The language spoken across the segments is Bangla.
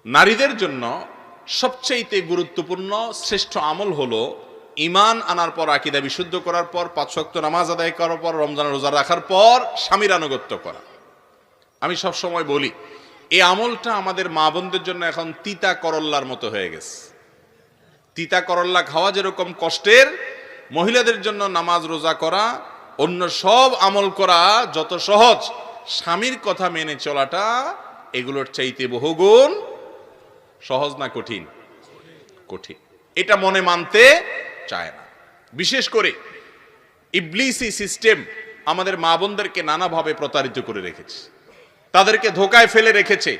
নারীদের জন্য সবচেয়ে গুরুত্বপূর্ণ শ্রেষ্ঠ আমল হলো ঈমান আনার পর, আকীদা বিশুদ্ধ করার পর, 5 ওয়াক্ত নামাজ আদায় করার পর, রমজানের রোজা রাখার পর স্বামীর আনুগত্য করা। আমি সব সময় বলি এই আমলটা আমাদের মা বোনদের জন্য এখন তিতা করল্লার মতো হয়ে গেছে। তিতা করল্লা খাওয়া যেরকম কষ্টের, মহিলাদের জন্য নামাজ রোজা করা, অন্য সব আমল করা যত সহজ, স্বামীর কথা মেনে চলাটা এগুলোর চাইতে বহুগুণ সহজ। না কঠিন? কঠিন। এটা মনে মানতে চায় না। বিশেষ করে ইবলিসি সিস্টেম আমাদের মা বোনদেরকে নানাভাবে প্রতারিত করে রেখেছে, তাদেরকে ধোকায় ফেলে রেখেছে।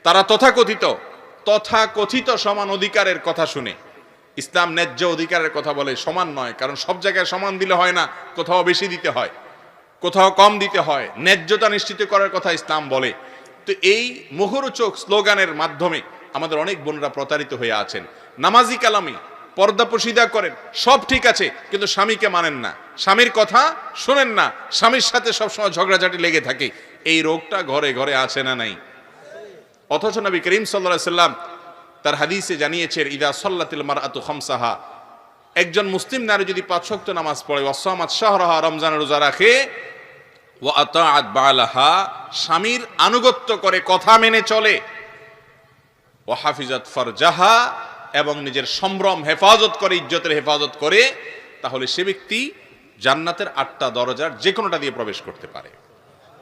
তারা তথাকথিত সমান অধিকারের কথা শুনে, ইসলাম ন্যায্য অধিকারের কথা বলে, সমান নয়, কারণ সব জায়গায় সমান দিলে হয় না, কোথাও বেশি দিতে হয়, কোথাও কম দিতে হয়। ন্যায্যতা নিশ্চিত করার কথা ইসলাম বলে। তো এই মুখরোচক স্লোগানের মাধ্যমে আমাদের অনেক বোনরা প্রতারিত হয়ে আছেন। নামাজি কালামি, পর্দা পশিদা করেন, সব ঠিক আছে, কিন্তু স্বামীকে মানেন না, স্বামীর কথা শোনেন না, স্বামীর সাথে সবসময় ঝগড়াঝাটি লেগে থাকে। এই রোগটা ঘরে ঘরে আছে না নাই? অথচ নবী করিম সাল্লাল্লাহু আলাইহি সাল্লাম তার হাদিসে জানিয়েছেন, ইদা সাল্লাতিল মারআতু খামসাহা, একজন মুসলিম নারী যদি 5 ওয়াক্ত নামাজ পড়ে, ওয়া সামাত শাহরাহা, রমজানের রোজা রাখে, ওয়া আতাআত বালাহা, স্বামীর আনুগত্য করে, কথা মেনে চলে, ওয়া হাফিজাত ফারজাহা, এবং নিজের সম্ভ্রম হেফাজত করে, ইজ্জতের হেফাজত করে, তাহলে সে ব্যক্তি জান্নাতের 8টা দরজার যে কোনোটা দিয়ে প্রবেশ করতে পারে।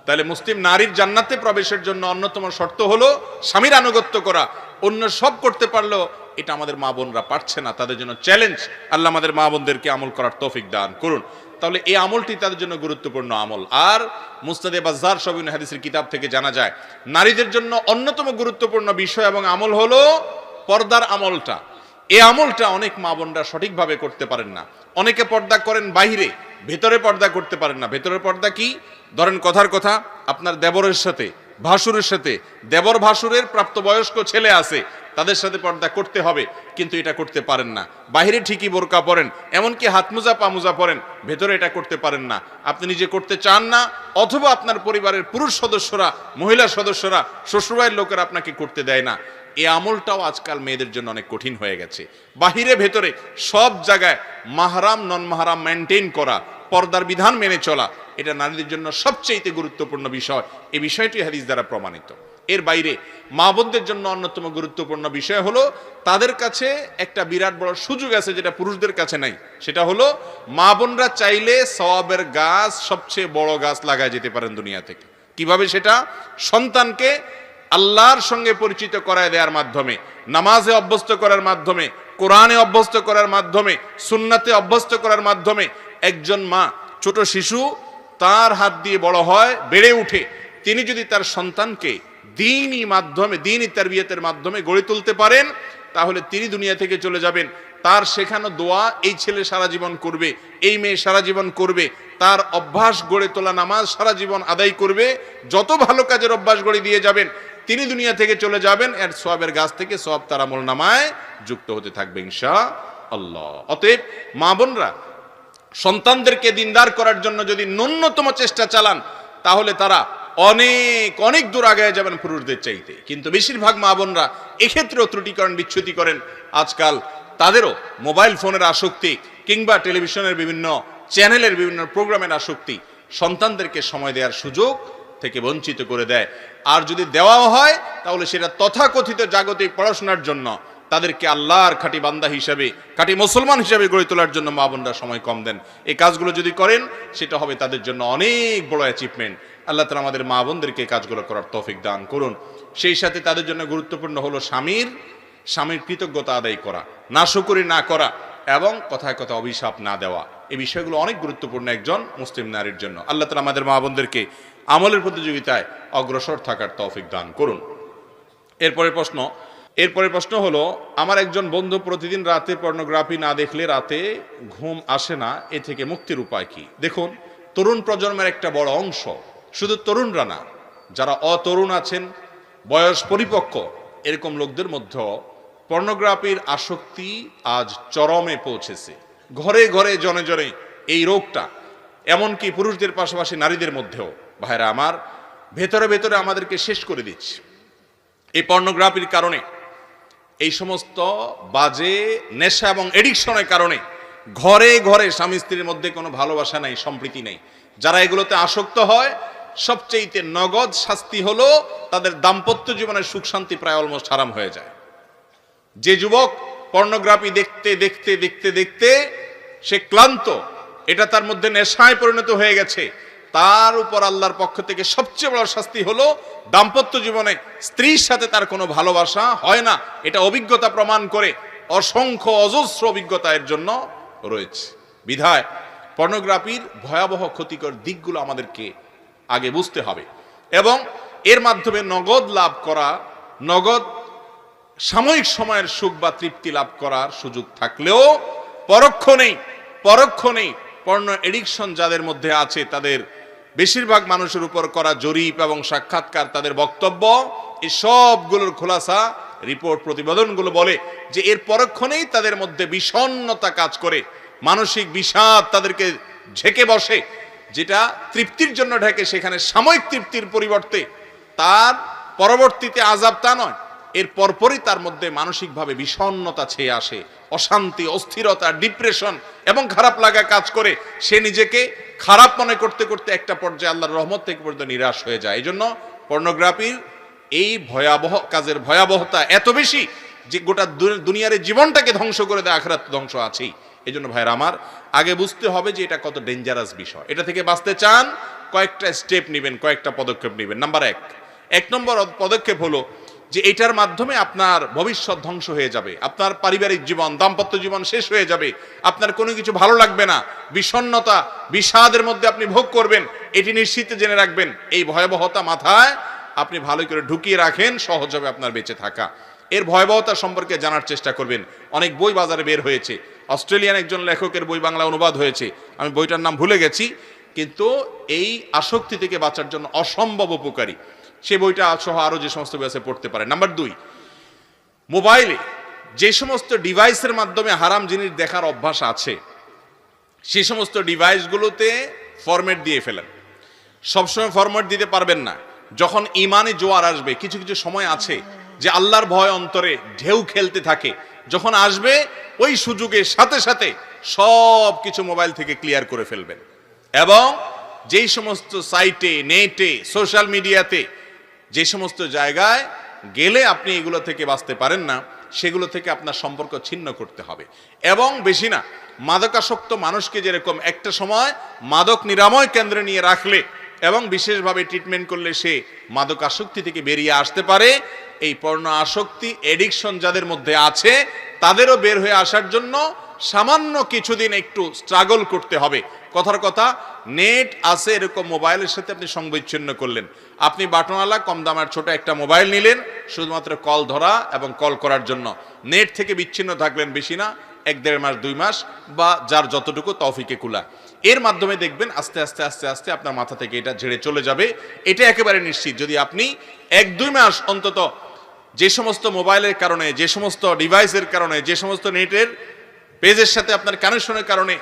তাহলে মুসলিম নারীর জান্নাতে প্রবেশের জন্য অন্যতম শর্ত হলো স্বামীর আনুগত্য করা। অন্য সব করতে পারলো, এটা আমাদের মা বোনরা পারছে না, তাদের জন্য চ্যালেঞ্জ। আল্লাহ আমাদের মা বোনদেরকে আমল করার তৌফিক দান করুন। তাহলে এই আমলটি তাদের জন্য গুরুত্বপূর্ণ আমল। আর মুসনাদে বাজ্জার সহিহ হাদিসের কিতাব থেকে জানা যায়, নারীদের জন্য অন্যতম গুরুত্বপূর্ণ বিষয় এবং আমল হলো পর্দার আমলটা। এই আমলটা অনেক মা বোনরা সঠিকভাবে করতে পারেন না। অনেকে পর্দা করেন বাইরে, ভেতরে পর্দা করতে পারেন না। ভেতরের পর্দা কি? ধরেন কথার কথা, আপনার দেবরের সাথে, ভাসুরের সাথে, দেবর ভাসুরের প্রাপ্তবয়স্ক ছেলে আছে, তাদের সাথে পর্দা করতে হবে, কিন্তু এটা করতে পারেন না। বাইরে ঠিকই বোরকা পরেন, এমনকি হাত মোজা পা মোজা পরেন, ভেতরে এটা করতে পারেন না। আপনি নিজে করতে চান না, অথবা আপনার পরিবারের পুরুষ সদস্যরা, মহিলা সদস্যরা, শ্বশুরবাড়ির লোকেরা আপনাকে করতে দেয় না। এই আমলটাও আজকাল মেয়েদের জন্য অনেক কঠিন হয়ে গেছে। বাহিরে ভেতরে সব জায়গায় মাহরাম নন মাহরাম মেনটেন করা, পর্দার বিধান মেনে চলা, এটা নারীদের জন্য সবচেয়ে গুরুত্বপূর্ণ বিষয়। এই বিষয়টি হাদিস দ্বারা প্রমাণিত। এর বাইরে মা বোনদের জন্য অন্যতম গুরুত্বপূর্ণ বিষয় হলো, তাদের কাছে একটা বিরাট বড় সুযোগ আছে যেটা পুরুষদের কাছে নাই। সেটা হলো, মা বোনরা চাইলে সওয়াবের গাছ, সবচেয়ে বড় গাছ লাগায় যেতে পারেন দুনিয়া থেকে। কিভাবে সেটা? সন্তানকে আল্লাহর সঙ্গে পরিচিত করায় দেওয়ার মাধ্যমে, নামাজে অভ্যস্ত করার মাধ্যমে, কোরআনে অভ্যস্ত করার মাধ্যমে, সুন্নাতে অভ্যস্ত করার মাধ্যমে। একজন মা, ছোট শিশু তার হাত দিয়ে বড় হয়, বেড়ে উঠে, তিনি যদি তার সন্তানকে দ্বীনি মাধ্যমে, দ্বীনি তারবিয়াতের মাধ্যমে গড়ে তুলতে পারেন, তাহলে তিনি দুনিয়া থেকে চলে যাবেন, তার শেখানো দোয়া এই ছেলে সারা জীবন করবে, এই মেয়ে সারা জীবন করবে, তার অভ্যাস গড়ে তোলা নামাজ সারা জীবন আদায় করবে। যত ভালো কাজের অভ্যাস গড়ে দিয়ে যাবেন, তিনি দুনিয়া থেকে চলে যাবেন, এর সওয়াবের গাছ থেকে সওয়াব তার আমলনামায় যুক্ত হতে থাকবে ইনশাআল্লাহ। অতএব মা বোনরা সন্তানদেরকে দিনদার করার জন্য যদি ন্যূনতম চেষ্টা চালান, তাহলে তারা অনেক অনেক দূর আগায় যাবেন পুরুষদের চাইতে। কিন্তু বেশিরভাগ মা বোনরা এক্ষেত্রেও ত্রুটি করেন, বিচ্যুতি করেন। আজকাল তাদেরও মোবাইল ফোনের আসক্তি, কিংবা টেলিভিশনের বিভিন্ন চ্যানেলের বিভিন্ন প্রোগ্রামের আসক্তি সন্তানদেরকে সময় দেওয়ার সুযোগ থেকে বঞ্চিত করে দেয়। আর যদি দেওয়াও হয়, তাহলে সেটা তথাকথিত জাগতিক পড়াশোনার জন্য, তাদেরকে আল্লাহর খাঁটি বান্দা হিসাবে, খাঁটি মুসলমান হিসাবে গড়ে তোলার জন্য মা বোনরা সময় কম দেন। এই কাজগুলো যদি করেন, সেটা হবে তাদের জন্য অনেক বড় অ্যাচিভমেন্ট। আল্লাহ তাআলা আমাদের মা বোনদেরকে এই কাজগুলো করার তৌফিক দান করুন। সেই সাথে তাদের জন্য গুরুত্বপূর্ণ হলো স্বামীর কৃতজ্ঞতা আদায় করা, নাশুকরি না করা, এবং কথায় কথা অভিশাপ না দেওয়া। এই বিষয়গুলো অনেক গুরুত্বপূর্ণ একজন মুসলিম নারীর জন্য। আল্লাহ তাআলা আমাদের মা বোনদেরকে আমলের প্রতিযোগিতায় অগ্রসর থাকার তৌফিক দান করুন। এরপরে প্রশ্ন হলো, আমার একজন বন্ধু প্রতিদিন রাতে পর্নোগ্রাফি না দেখলে রাতে ঘুম আসে না, এ থেকে মুক্তির উপায় কি? দেখুন, তরুণ প্রজন্মের একটা বড় অংশ, শুধু তরুণরা না, যারা অতরুণ আছেন, বয়স পরিপক্ক, এরকম লোকদের মধ্যেও পর্নোগ্রাফির আসক্তি আজ চরমে পৌঁছেছে। ঘরে ঘরে জনে জনে এই রোগটা, এমনকি পুরুষদের পাশাপাশি নারীদের মধ্যেও। ভাইরা আমার, ভেতরে ভেতরে আমাদেরকে শেষ করে দিচ্ছে। এই পর্নোগ্রাফির কারণে এই সমস্ত বাজে নেশা এবং এডিকশনের কারণে ঘরে ঘরে স্বামী স্ত্রীর মধ্যে কোনো ভালোবাসা নাই, সম্প্রীতি নেই। যারা এগুলোতে আসক্ত হয় সবচেয়ে নগদ শাস্তি হলো তাদের দাম্পত্য জীবনের সুখ শান্তি প্রায় অলমোস্ট হারাম হয়ে যায়। যে যুবক পর্নোগ্রাফি দেখতে দেখতে দেখতে দেখতে সে ক্লান্ত, এটা তার মধ্যে নেশায় পরিণত হয়ে গেছে, তার উপর আল্লাহর পক্ষ থেকে সবচেয়ে বড় শাস্তি হলো দাম্পত্য জীবনে স্ত্রীর সাথে তার কোনো ভালোবাসা হয় না। এটা অভিজ্ঞতা প্রমাণ করে, অসংখ্য অজস্র অভিজ্ঞতা এর জন্য রয়েছে। বিধায় পর্নোগ্রাফির ভয়াবহ ক্ষতিকর দিকগুলো আমাদেরকে আগে বুঝতে হবে এবং এর মাধ্যমে নগদ লাভ করা, নগদ সাময়িক সময়ের সুখ বা তৃপ্তি লাভ করার সুযোগ থাকলেও পরোক্ষ নেই। পর্নো এডিকশন যাদের মধ্যে আছে তাদের বেশিরভাগ মানুষের উপর করা জরিপ এবং সাক্ষাৎকার, তাদের বক্তব্য, এই সবগুলোর খোলাসা রিপোর্ট প্রতিবেদনগুলো বলে যে এর পরক্ষণেই তাদের মধ্যে বিষণ্ণতা কাজ করে, মানসিক বিষাদ তাদেরকে ঝেঁকে বসে, যেটা তৃপ্তির জন্য ঢেকে সেখানে সাময়িক তৃপ্তির পরিবর্তে তার পরবর্তীতে আযাব তা নয়, এর পরপরই তার মধ্যে মানসিকভাবে বিষণ্ণতা ছেয়ে আসে, অশান্তি, অস্থিরতা, ডিপ্রেশন এবং খারাপ লাগা কাজ করে। সে নিজেকে খারাপ মনে করতে করতে একটা পর্যায়ে আল্লাহর রহমত থেকে পর্যন্ত নিরাশ হয়ে যায়। এই জন্য পর্নোগ্রাফির এই ভয়াবহ কাজের ভয়াবহতা এত বেশি যে গোটা দুনিয়ার জীবনটাকে ধ্বংস করে দেয়, আখিরাত ধ্বংস আছেই। এই জন্য ভাইরা আমার, আগে বুঝতে হবে যে এটা কত ডেঞ্জারাস বিষয়। এটা থেকে বাঁচতে চান, কয়েকটা স্টেপ নেবেন, কয়েকটা পদক্ষেপ নেবেন। নাম্বার এক নম্বর পদক্ষেপ হলো যে এটার মাধ্যমে আপনার ভবিষ্যৎ ধ্বংস হয়ে যাবে, আপনার পারিবারিক জীবন, দাম্পত্য জীবন শেষ হয়ে যাবে, আপনার কোনো কিছু ভালো লাগবে না, বিষণ্ণতা, বিষাদের মধ্যে আপনি ভোগ করবেন। এটি নিশ্চিত জেনে রাখবেন, এই ভয়াবহতা মাথায় আপনি ভালো করে ঢুকিয়ে রাখেন, সহজ হবে আপনার বেঁচে থাকা। এর ভয়াবহতা সম্পর্কে জানার চেষ্টা করবেন। অনেক বই বাজারে বের হয়েছে, অস্ট্রেলিয়ান একজন লেখকের বই বাংলা অনুবাদ হয়েছে, আমি বইটার নাম ভুলে গেছি, কিন্তু এই আসক্তি থেকে বাঁচার জন্য অসম্ভব উপকারী। সে বইটা সহ আরো যে সমস্ত বই আছে পড়তে পারে। নাম্বার 2, মোবাইলে যে সমস্ত ডিভাইসের মাধ্যমে হারাম জিনিস দেখার অভ্যাস আছে সেই সমস্ত ডিভাইসগুলোতে ফরম্যাট দিয়ে ফেলেন। সবসময় ফরম্যাট দিতে পারবেন না। যখন ইমানে জোয়ার আসবে, কিছু কিছু সময় আছে যে আল্লাহর ভয় অন্তরে ঢেউ খেলতে থাকে, যখন আসবে ওই সুযোগের সাথে সাথে সব কিছু মোবাইল থেকে ক্লিয়ার করে ফেলবেন। এবং যেই সমস্ত সাইটে, নেটে, সোশ্যাল মিডিয়াতে যে সমস্ত জায়গায় গেলে আপনি এগুলো থেকে বাঁচতে পারেন না, সেগুলো থেকে আপনার সম্পর্ক ছিন্ন করতে হবে। এবং বেশি না, মাদকাসক্ত মানুষকে যেরকম একটা সময় মাদক নিরাময় কেন্দ্রে নিয়ে রাখলে এবং বিশেষভাবে ট্রিটমেন্ট করলে সে মাদকাসক্তি থেকে বেরিয়ে আসতে পারে, এই পর্ণ আসক্তি, এডিকশন যাদের মধ্যে আছে তাদেরও বের হয়ে আসার জন্য সামান্য কিছুদিন একটু স্ট্রাগল করতে হবে। কথার কথা, নেট আছে এরকম মোবাইলের সাথে আপনি সংবিচ্ছিন্ন করলেন, আপনি বাটনওয়ালা কম দামের ছোট একটা মোবাইল নিলেন শুধুমাত্র কল ধরা এবং কল করার জন্য, নেট থেকে বিচ্ছিন্ন থাকলেন বেশি না 1-1.5 মাস 2 মাস বা যার যতটুকু তৌফিকে কুলা। এর মাধ্যমে দেখবেন আস্তে আস্তে আস্তে আস্তে আপনার মাথা থেকে এটা ঝেড়ে চলে যাবে। এটা একেবারে নিশ্চিত। যদি আপনি 1-2 মাস অন্তত যে সমস্ত মোবাইলের কারণে, যে সমস্ত ডিভাইসের কারণে, যে সমস্ত নেটের পেজের সাথে আপনার কানেকশনের কারণে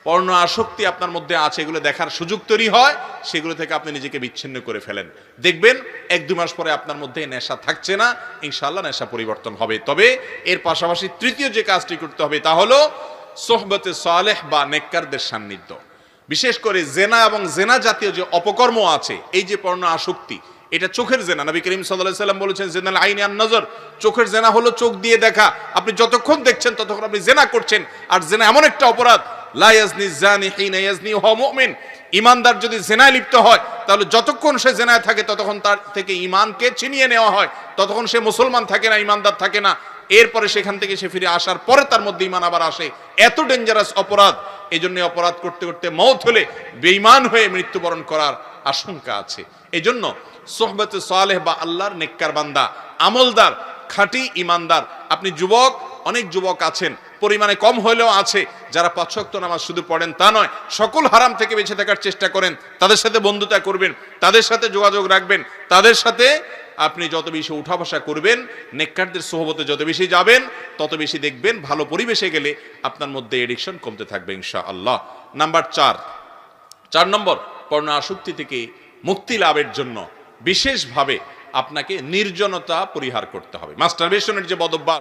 পর্ণ আসক্তি আপনার মধ্যে আছে, এগুলো দেখার সুযোগ তৈরি হয়, সেগুলো থেকে আপনি নিজেকে বিচ্ছিন্ন করে ফেলেন, দেখবেন 1-2 মাস পরে আপনার মধ্যে নেশা থাকছে না, ইনশাআল্লাহ নেশা পরিবর্তন হবে। তবে এর পাশাপাশি তৃতীয় যে কাজটি করতে হবে তা হলো সোহবতে সালেহ বা নেককারদের সান্নিধ্য। বিশেষ করে জেনা এবং জেনা জাতীয় যে অপকর্ম আছে, এই যে পর্ণ আসক্তি, এটা চোখের জেনা। নবী করিম সাল্লাল্লাহু আলাইহি ওয়াসাল্লাম বলেছেন, জেনাল আইনি আন নজর, চোখের জেনা হলো চোখ দিয়ে দেখা। আপনি যতক্ষণ দেখছেন ততক্ষণ আপনি জেনা করছেন। আর জেনা এমন একটা অপরাধ, লা ইয়াজনি জানি হিনা ইয়াজনি ওয়া মুমিন, ঈমানদার যদি জেনায় লিপ্ত হয় তাহলে যতক্ষণ সে জেনায় থাকে ততক্ষণ তার থেকে ঈমানকে ছিনিয়ে নেওয়া হয়, ততক্ষণ সে মুসলমান থাকে না, ঈমানদার থাকে না। এরপরে সেখান থেকে সে ফিরে আসার পরে তার মধ্যে ঈমান আবার আসে। এত ডেঞ্জারাস অপরাধ। এই জন্য অপরাধ করতে করতে মওত হলে বেঈমান হয়ে মৃত্যুবরণ করার আশঙ্কা আছে। এই জন্য সোহবতে সালেহ বা আল্লাহর নেককার বান্দা, আমলদার, খাঁটি ঈমানদার। আপনি যুবক, অনেক যুবক আছেন, পরিমাণে কম হলেও আছে, যারা 5 ওয়াক্ত নামাজ শুধু পড়েন তা নয়, সকল হারাম থেকে বেঁচে থাকার চেষ্টা করেন। তাদের সাথে বন্ধুতা করবেন, তাদের সাথে যোগাযোগ রাখবেন, তাদের সাথে আপনি যত বেশি উঠা বসা করবেন, নেককারদের সোহবতে যত বেশি যাবেন, তত বেশি দেখবেন ভালো পরিবেশে গেলে আপনার মধ্যে এডিকশন কমতে থাকবে ইনশাআল্লাহ। নাম্বার 4 নম্বর, পর্ণ আসক্তি থেকে মুক্তি লাভের জন্য বিশেষভাবে আপনাকে নির্জনতা পরিহার করতে হবে। মাস্টারবেশনের যে বদঅভ্যাস